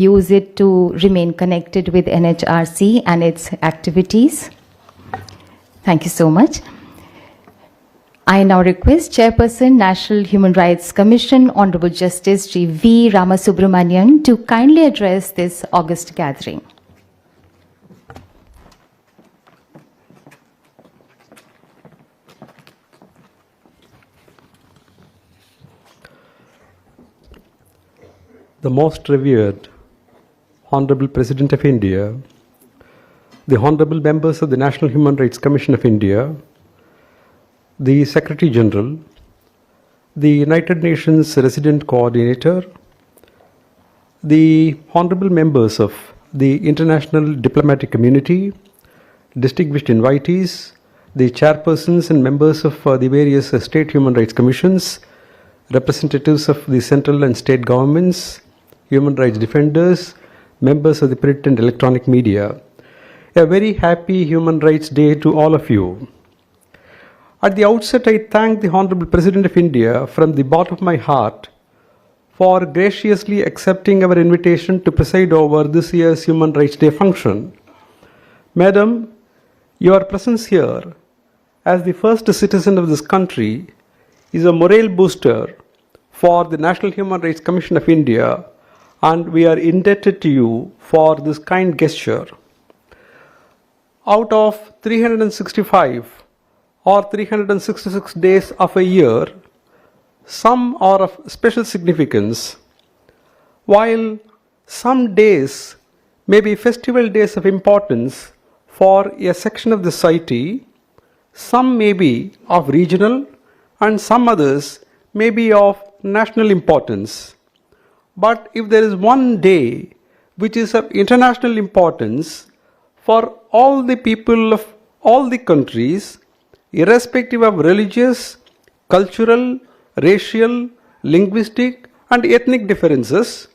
use it to remain connected with NHRC and its activities. Thank you so much. I now request Chairperson, National Human Rights Commission, Honorable Justice Sri V. Ramasubramanian to kindly address this august gathering. The most revered Honorable President of India, the Honorable members of the National Human Rights Commission of India, the Secretary General, the United Nations Resident Coordinator, the Honorable members of the International Diplomatic Community, distinguished invitees, the chairpersons and members of the various state human rights commissions, representatives of the central and state governments, human rights defenders, members of the print and electronic media. A very happy Human Rights Day to all of you. At the outset, I thank the Honorable President of India from the bottom of my heart for graciously accepting our invitation to preside over this year's Human Rights Day function. Madam, your presence here as the first citizen of this country is a morale booster for the National Human Rights Commission of India, and we are indebted to you for this kind gesture. Out of 365 or 366 days of a year, some are of special significance, while some days may be festival days of importance for a section of the society, some may be of regional and some others may be of national importance. But if there is one day which is of international importance for all the people of all the countries, irrespective of religious, cultural, racial, linguistic and ethnic differences,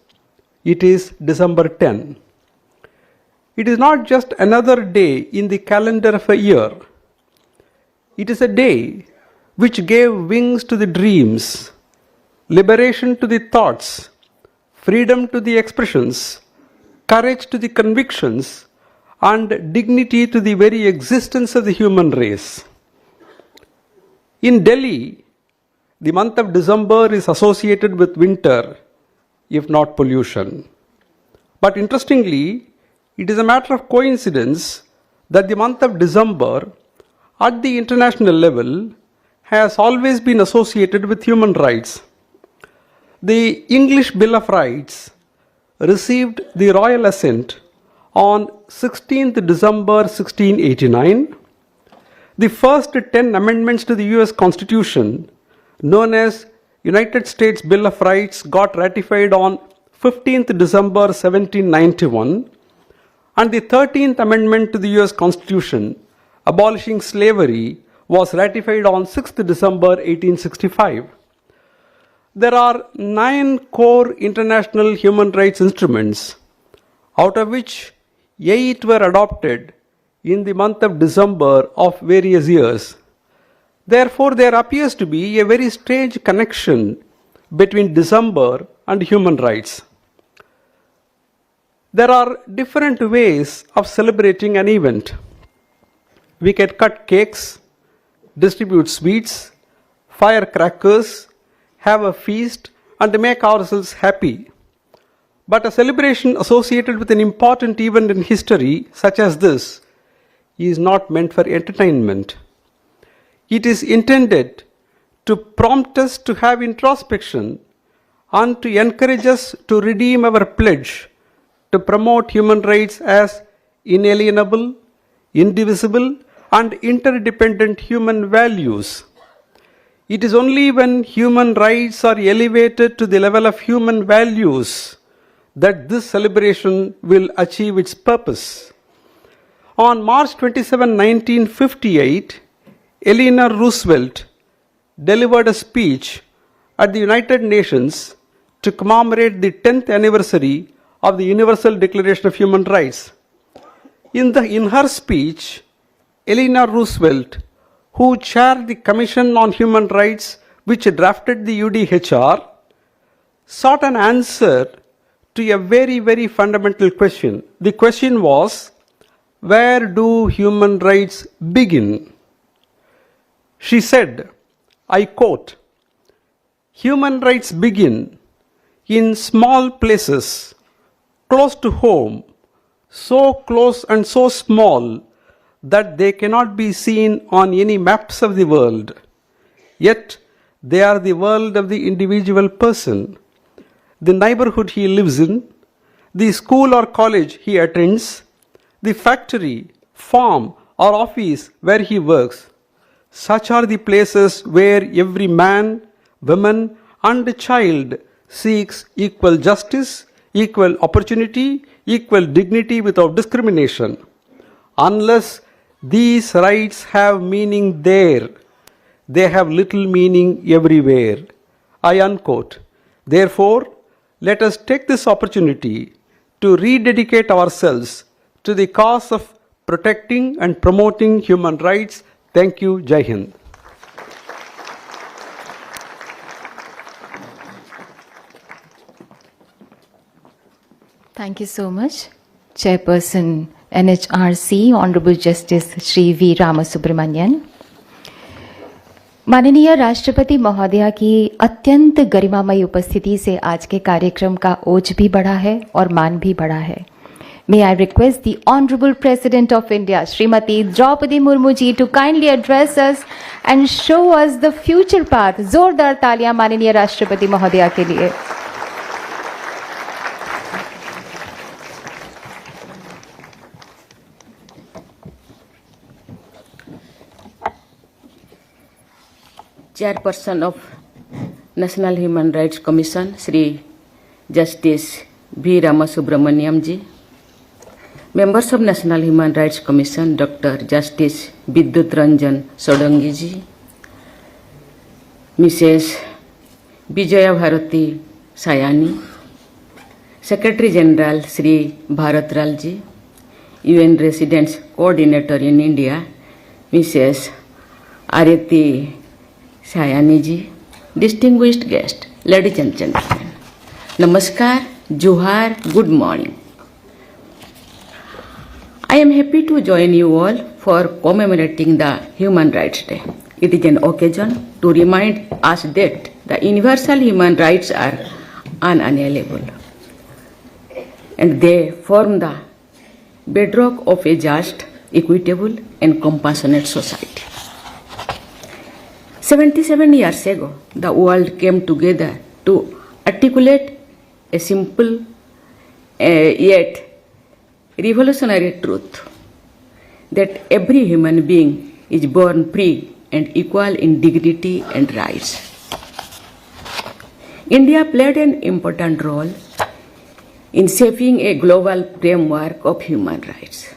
it is December 10. It is not just another day in the calendar of a year. It is a day which gave wings to the dreams, liberation to the thoughts, freedom to the expressions, courage to the convictions, and dignity to the very existence of the human race. In Delhi, the month of December is associated with winter, if not pollution. But interestingly, it is a matter of coincidence that the month of December at the international level has always been associated with human rights. The English Bill of Rights received the royal assent on 16th December 1689. The first 10 amendments to the US Constitution, known as United States Bill of Rights, got ratified on 15th December 1791, and the 13th Amendment to the US Constitution, abolishing slavery, was ratified on 6th December 1865. There are 9 core international human rights instruments, out of which 8 were adopted in the month of December of various years. Therefore, there appears to be a very strange connection between December and human rights. There are different ways of celebrating an event. We can cut cakes, distribute sweets, fire crackers, have a feast, and make ourselves happy. But a celebration associated with an important event in history, such as this, is not meant for entertainment. It is intended to prompt us to have introspection and to encourage us to redeem our pledge to promote human rights as inalienable, indivisible, and interdependent human values. It is only when human rights are elevated to the level of human values that this celebration will achieve its purpose. On March 27, 1958, Eleanor Roosevelt delivered a speech at the United Nations to commemorate the 10th anniversary of the Universal Declaration of Human Rights. In her speech, Eleanor Roosevelt, who chaired the Commission on Human Rights which drafted the UDHR, sought an answer to a very, very fundamental question. The question was, where do human rights begin? She said, I quote, human rights begin in small places, close to home, so close and so small that they cannot be seen on any maps of the world. Yet, they are the world of the individual person, the neighborhood he lives in, the school or college he attends, the factory, farm, or office where he works. Such are the places where every man, woman, and child seeks equal justice, equal opportunity, equal dignity without discrimination. Unless these rights have meaning there, they have little meaning everywhere. I unquote. Therefore, let us take this opportunity to rededicate ourselves to the cause of protecting and promoting human rights. Thank you. Jai Hind. Thank you so much, Chairperson NHRC honourable justice Shri V Ramasubramanian. माननीय राष्ट्रपति महोदया की अत्यंत गरिमामयी उपस्थिति से आज के कार्यक्रम का ओज भी बढ़ा है और मान भी बढ़ा है। May I request the Honorable President of India, Srimati Droupadi Murmu ji, to kindly address us and show us the future path. जोरदार तालियां माननीय राष्ट्रपति महोदया के लिए। Chairperson of National Human Rights Commission, Shri Justice V. Ramasubramaniam ji, members of National Human Rights Commission, Dr. Justice Vidyut Ranjan Sodangi ji, Mrs. Vijaya Bharati Sayani, Secretary General Shri Bharatral ji, UN Residence Coordinator in India, Mrs. Arati Sayani ji, distinguished guest, ladies and gentlemen, Namaskar, Johar, good morning. I am happy to join you all for commemorating the Human Rights Day. It is an occasion to remind us that the universal human rights are unalienable and they form the bedrock of a just, equitable and compassionate society. 77 years ago, the world came together to articulate a simple yet revolutionary truth that every human being is born free and equal in dignity and rights. India played an important role in shaping a global framework of human rights.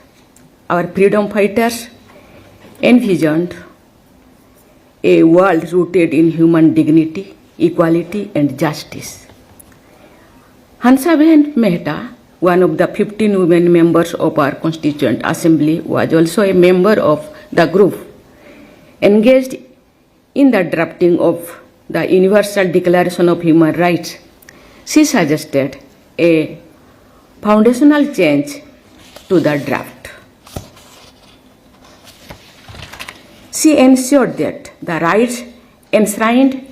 Our freedom fighters envisioned a world rooted in human dignity, equality and justice. Hansaben Mehta, one of the 15 women members of our Constituent Assembly, was also a member of the group engaged in the drafting of the Universal Declaration of Human Rights. She suggested a foundational change to the draft. She ensured that the rights enshrined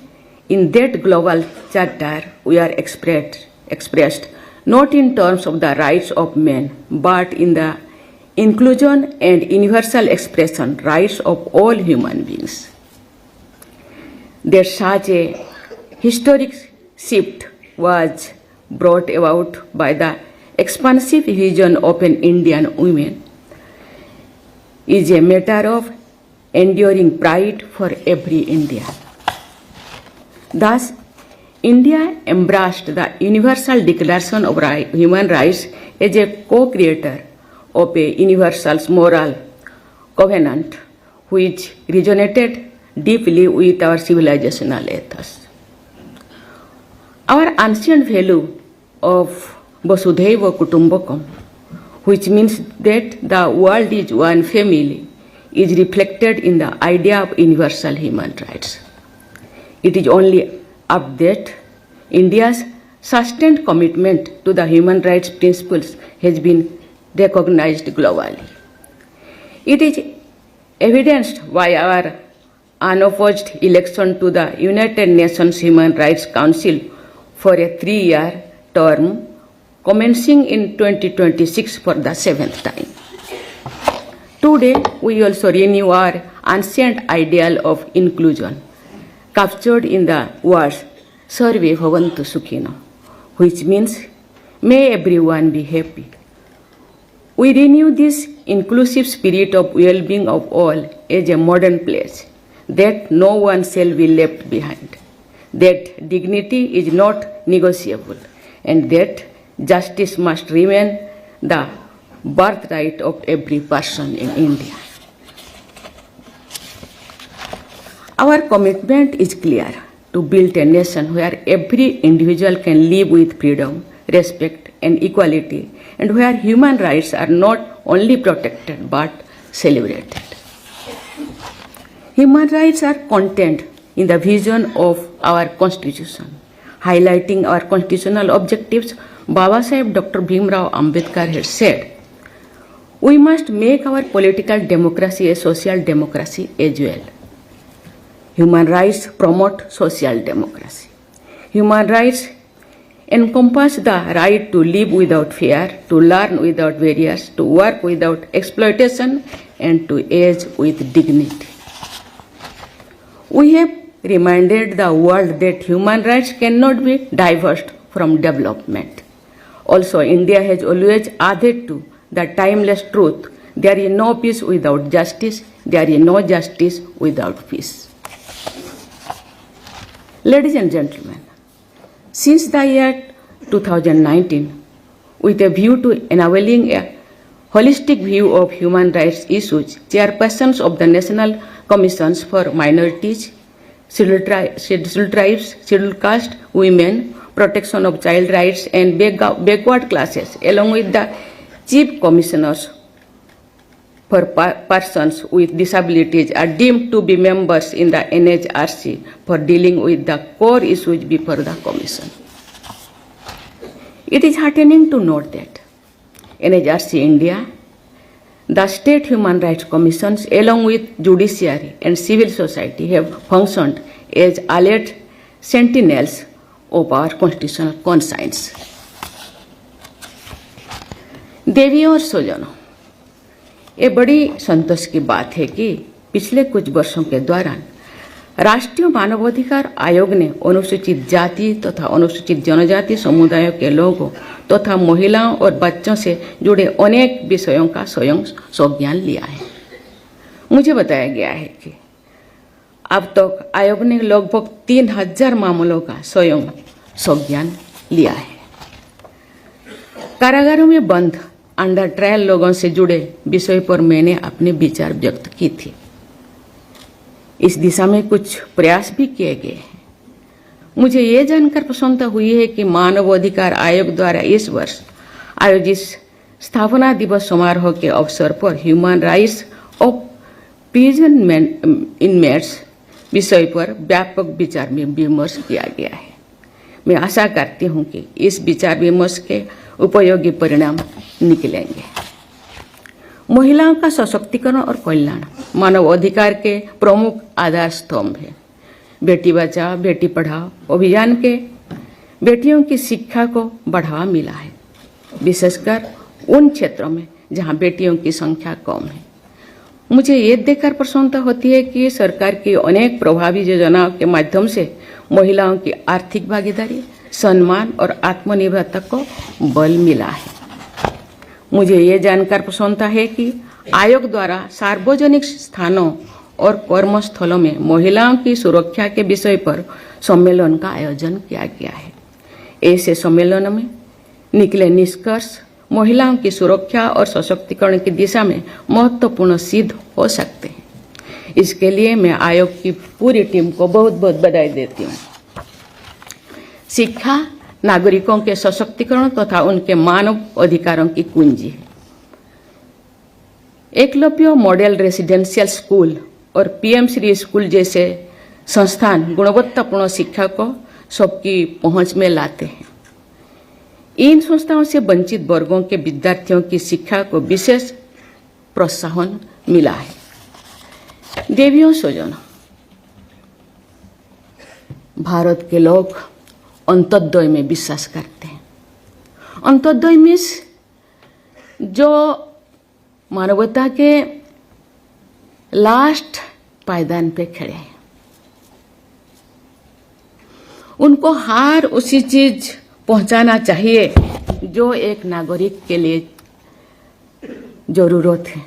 in that global charter were expressed not in terms of the rights of men, but in the inclusion and universal expression rights of all human beings. That such a historic shift was brought about by the expansive vision of an Indian woman is a matter of enduring pride for every Indian. Thus, India embraced the Universal Declaration of Human Rights as a co-creator of a universal moral covenant which resonated deeply with our civilizational ethos. Our ancient value of Vasudhaiva Kutumbakam, which means that the world is one family, is reflected in the idea of universal human rights. It is only up that India's sustained commitment to the human rights principles has been recognized globally. It is evidenced by our unopposed election to the United Nations Human Rights Council for a 3-year term commencing in 2026 for the 7th time. Today, we also renew our ancient ideal of inclusion captured in the words Sarve Bhavantu Sukhino, which means may everyone be happy. We renew this inclusive spirit of well-being of all as a modern pledge that no one shall be left behind, that dignity is not negotiable, and that justice must remain the birthright of every person in India. Our commitment is clear to build a nation where every individual can live with freedom, respect, and equality, and where human rights are not only protected but celebrated. Human rights are contained in the vision of our Constitution. Highlighting our constitutional objectives, Baba Saheb Dr. Bhimrao Ambedkar has said, we must make our political democracy a social democracy as well. Human rights promote social democracy. Human rights encompass the right to live without fear, to learn without barriers, to work without exploitation, and to age with dignity. We have reminded the world that human rights cannot be divorced from development. Also, India has always added to the timeless truth, there is no peace without justice, there is no justice without peace. Ladies and gentlemen, since the year 2019, with a view to enabling a holistic view of human rights issues, chairpersons of the National Commissions for Minorities, Scheduled Tribes, Scheduled Caste, Women, Protection of Child Rights and Backward Classes, along with the Chief Commissioners for persons with disabilities are deemed to be members in the NHRC for dealing with the core issues before the Commission. It is heartening to note that NHRC India, the state human rights commissions along with judiciary and civil society have functioned as alert sentinels of our constitutional conscience. देवियों और स्वजनों, ये बड़ी संतोष की बात है कि पिछले कुछ वर्षों के दौरान राष्ट्रीय मानवाधिकार आयोग ने अनुसूचित जाति तथा अनुसूचित जनजाति समुदायों के लोगों तथा महिलाओं और बच्चों से जुड़े अनेक विषयों का स्वयं संज्ञान लिया है। मुझे बताया गया है कि अब तक आयोग ने लगभग 3000 मामलों का स्वयं संज्ञान लिया है। कारागारों में बंद अंडर ट्रायल लोगों से जुड़े विषय पर मैंने अपने विचार व्यक्त की थी। इस दिशा में कुछ प्रयास भी किए गए हैं। मुझे ये जानकर प्रसन्नता हुई है कि मानव अधिकार आयोग द्वारा इस वर्ष आयोजित स्थापना दिवस समारोह के अवसर पर human rights of prison inmates विषय पर व्यापक विचार विमर्श किया गया है। मैं आशा करती हूं कि इस विचार विमर्श के उपयोगी परिणाम निकलेंगे। महिलाओं का सशक्तिकरण और कल्याण मानव अधिकार के प्रमुख आधार स्तंभ है। बेटी बचाओ बेटी पढ़ाओ अभियान के बेटियों की शिक्षा को बढ़ावा मिला है, विशेषकर उन क्षेत्रों में जहां बेटियों की संख्या कम है। मुझे ये देखकर प्रसन्नता होती है कि सरकार की अनेक प्रभावी योजनाओं के माध्यम से महिलाओं की आर्थिक भागीदारी, सम्मान और आत्मनिर्भरता को बल मिला है। मुझे ये जानकर प्रसन्नता है कि आयोग द्वारा सार्वजनिक स्थानों और कर्मस्थलों में महिलाओं की सुरक्षा के विषय पर सम्मेलन का आयोजन किया गया है। ऐसे सम्मेलनों में निकले निष्कर्ष महिलाओं की सुरक्षा और सशक्तिकरण की दिशा में महत्वपूर्ण सिद्ध हो सकते हैं। इसके लिए मैं आयोग की पूरी टीम को बहुत बहुत बधाई देती हूँ। शिक्षा नागरिकों के सशक्तिकरण तथा उनके मानव अधिकारों की कुंजी है। एकलव्य मॉडल रेसिडेंशियल स्कूल और पीएम श्री स्कूल जैसे संस्थान गुणवत्तापूर्ण शिक्षा को सबकी पहुंच में लाते हैं। इन संस्थाओं से वंचित वर्गों के विद्यार्थियों की शिक्षा को विशेष प्रोत्साहन मिला है। देवियों स्वजनों, भारत के लोग अंत्योदय में विश्वास करते हैं। अंत्योदय मीन्स जो मानवता के लास्ट पायदान पे खड़े हैं, उनको हर उसी चीज पहुंचाना चाहिए जो एक नागरिक के लिए जरूरत है।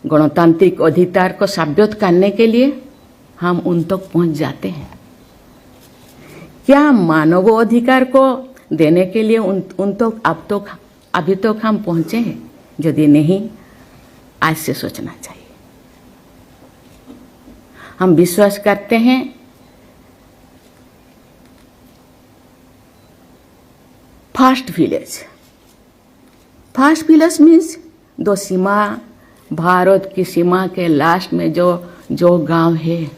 गणतांत्रिक अधिकार को साबित करने के लिए हम उन तक पहुंच जाते हैं। क्या मानव अधिकार को देने के लिए उन तक अभी तक हम पहुंचे हैं? यदि नहीं, आज से सोचना चाहिए। हम विश्वास करते हैं fast village. Fast village means दो सीमा, भारत की सीमा के लास्ट में जो गांव है,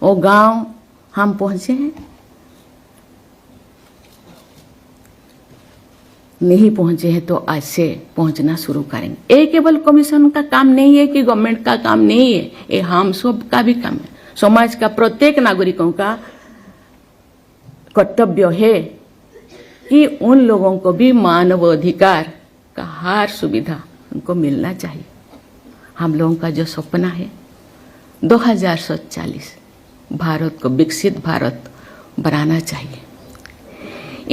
वो गांव हम पहुंचे हैं। नहीं पहुंचे हैं तो आज से पहुंचना शुरू करेंगे। ये केवल कमीशन का काम नहीं है कि गवर्नमेंट का काम नहीं है, ये हम सब का भी काम है। समाज का प्रत्येक नागरिकों का कर्तव्य है कि उन लोगों को भी मानव अधिकार का हर सुविधा उनको मिलना चाहिए। हम लोगों का जो सपना है 2047 भारत को विकसित भारत बनाना चाहिए।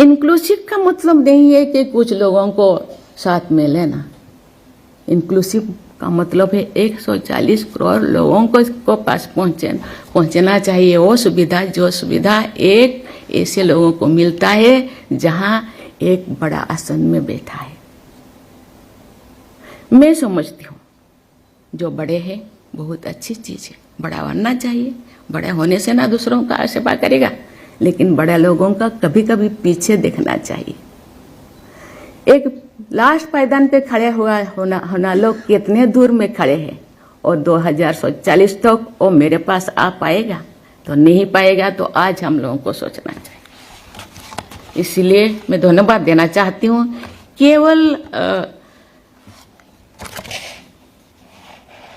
इंक्लूसिव का मतलब नहीं है कि कुछ लोगों को साथ में लेना। इंक्लूसिव का मतलब है 140 करोड़ लोगों को पास पहुंचना चाहिए वो सुविधा, जो सुविधा एक ऐसे लोगों को मिलता है जहां एक बड़ा आसन में बैठा है। मैं समझती हूँ जो बड़े हैं बहुत अच्छी चीज है, बड़ा बनना चाहिए। बड़ा होने से ना दूसरों का सेवा करेगा, लेकिन बड़े लोगों का कभी कभी पीछे देखना चाहिए। एक लास्ट पायदान पे खड़े होना लोग कितने दूर में खड़े हैं, और 2040 तक वो मेरे पास आ पाएगा तो नहीं पाएगा, तो आज हम लोगों को सोचना चाहिए। इसलिए मैं धन्यवाद देना चाहती हूँ। केवल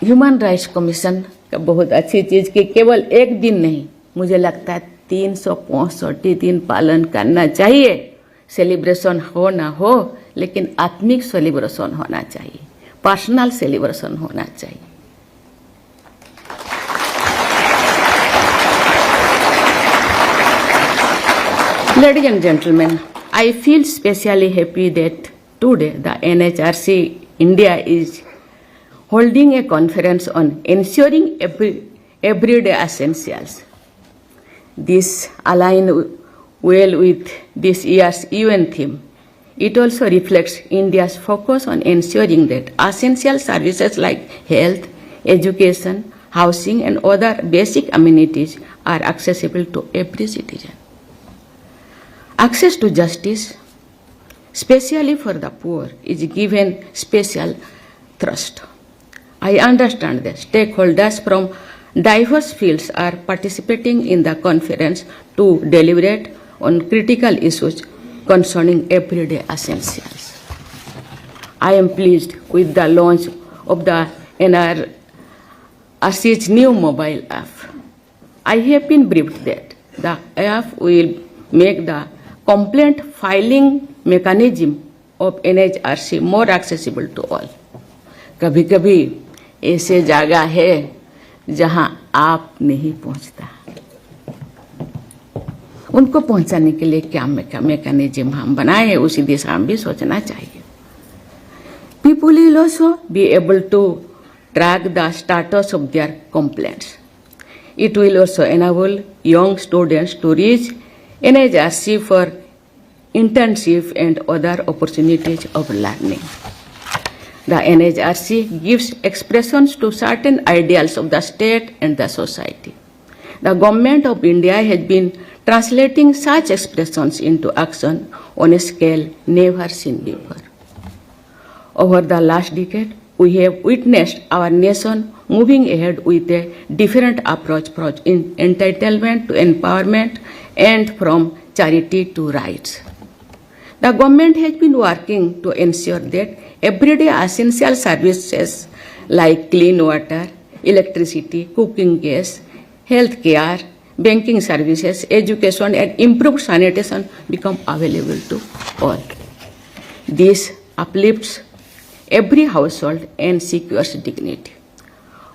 ह्यूमन राइट्स कमीशन का बहुत अच्छी चीज कि केवल एक दिन नहीं, मुझे लगता है 365 दिन पालन करना चाहिए। सेलिब्रेशन हो ना हो, लेकिन आत्मिक सेलिब्रेशन होना चाहिए, पर्सनल सेलिब्रेशन होना चाहिए। Ladies and gentlemen, I feel especially happy that today the NHRC India is holding a conference on ensuring everyday essentials. This aligns well with this year's UN theme. It also reflects India's focus on ensuring that essential services like health, education, housing, and other basic amenities are accessible to every citizen. Access to justice, especially for the poor, is given special thrust. I understand that stakeholders from diverse fields are participating in the conference to deliberate on critical issues concerning everyday essentials. I am pleased with the launch of the NRC's new mobile app. I have been briefed that the app will make the complaint filing mechanism of NHRC more accessible to all. कभी कभी ऐसे जगह है जहां आप नहीं पहुंचता, उनको पहुंचाने के लिए क्या मैकेनिज्म हम बनाए हैं, उसी दिशा में भी सोचना चाहिए। People will also be able to track the status of their complaints. It will also enable young students to reach NHRC for internship and other opportunities of learning. The NHRC gives expressions to certain ideals of the state and the society. The government of India has been translating such expressions into action on a scale never seen before. Over the last decade, we have witnessed our nation moving ahead with a different approach in entitlement to empowerment and from charity to rights. The government has been working to ensure that everyday essential services like clean water, electricity, cooking gas, health care, banking services, education, and improved sanitation become available to all. This uplifts every household and secures dignity.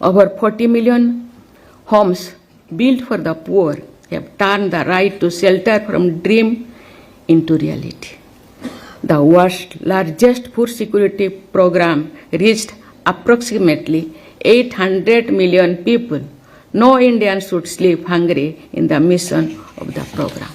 Over 40 million homes built for the poor have turned the right to shelter from dream into reality. The world's largest food security program reached approximately 800 million people. No Indian should sleep hungry in the mission of the program.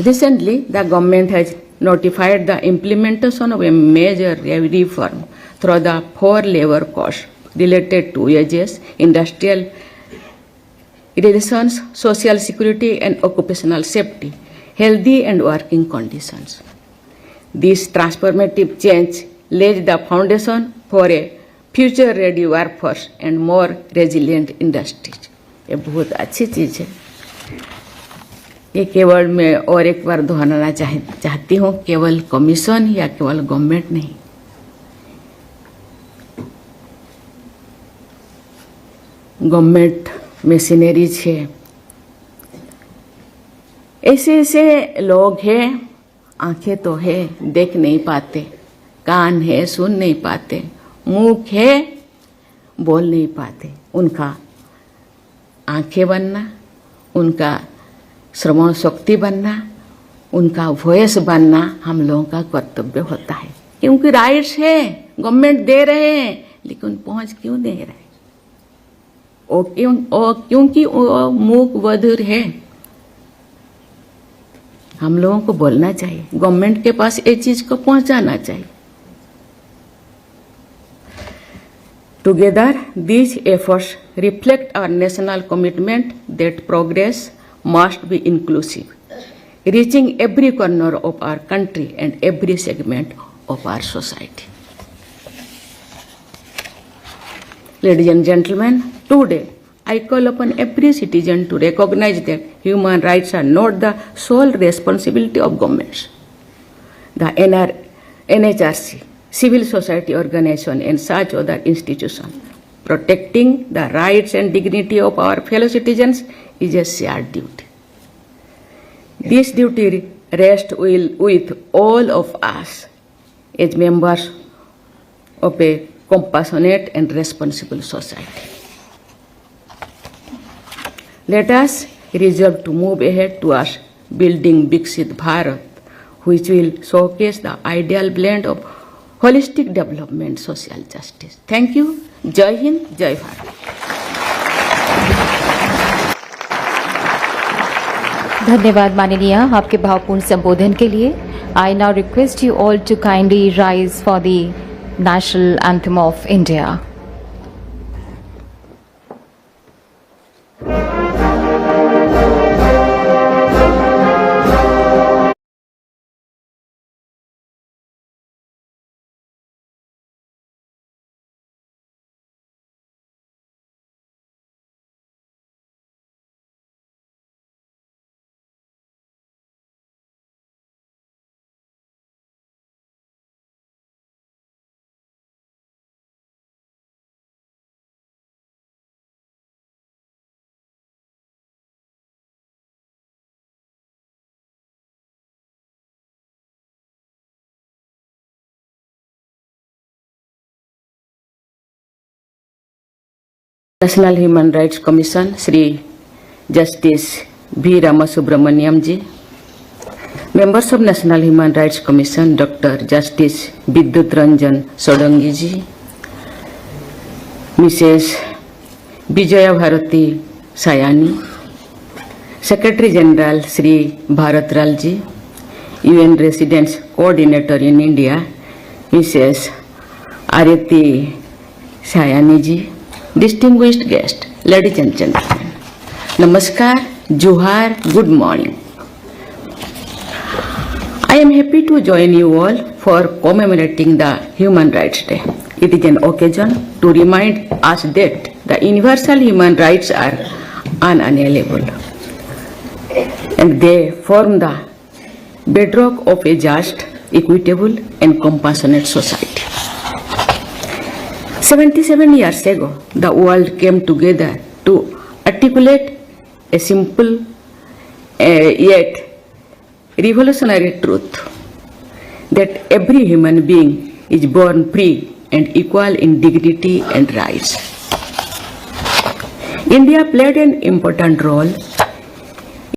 Recently, the government has notified the implementation of a major reform through the 4 labor codes related to wages, industrial relations, social security, and occupational safety, healthy and working conditions. This transformative change lays the foundation for a future-ready workforce and more resilient industries. ये बहुत अच्छी चीज़ है. ये केवल मैं और एक बार दोहराना चाहती हूँ, केवल कमीशन या केवल गवर्नमेंट नहीं, गवर्नमेंट मशीनरीज है. ऐसे ऐसे लोग हैं, आंखें तो है देख नहीं पाते, कान है सुन नहीं पाते, मुंह है बोल नहीं पाते. उनका आंखें बनना, उनका श्रवण शक्ति बनना, उनका वॉइस बनना हम लोगों का कर्तव्य होता है. क्योंकि राइट्स है, गवर्नमेंट दे रहे हैं, लेकिन पहुंच क्यों दे रहे? क्योंकि वो मूक बधिर है. हम लोगों को बोलना चाहिए, गवर्नमेंट के पास ये चीज को पहुंचाना चाहिए. Together, these efforts reflect our national commitment that progress must be inclusive, reaching every corner of our country and every segment of our society. Ladies and gentlemen, today I call upon every citizen to recognize that human rights are not the sole responsibility of governments. The NHRC, civil society organization, and such other institutions. Protecting the rights and dignity of our fellow citizens is a shared duty. This duty rests with all of us as members of a compassionate and responsible society. Let us resolve to move ahead towards building Viksit Bharat, which will showcase the ideal blend of holistic development, social justice. Thank you. Jai Hind, Jai Bharat. धन्यवाद माननीय आपके भावपूर्ण संबोधन के लिए. I now request you all to kindly rise for the national anthem of India. National Human Rights Commission, Sri Justice V. Ramasubramaniam ji. Members of National Human Rights Commission, Dr. Justice Vidyut Ranjan Sodangi ji. Mrs. Vijaya Bharati Sayani. Secretary General Sri Bharat Ral ji. UN Residence Coordinator in India, Mrs. Arati Sayani ji. Distinguished guest, ladies and gentlemen, Namaskar, Juhar, good morning. I am happy to join you all for commemorating the Human Rights Day. It is an occasion to remind us that the universal human rights are unalienable, and they form the bedrock of a just, equitable, and compassionate society. 77 years ago, the world came together to articulate a simple yet revolutionary truth that every human being is born free and equal in dignity and rights. India played an important role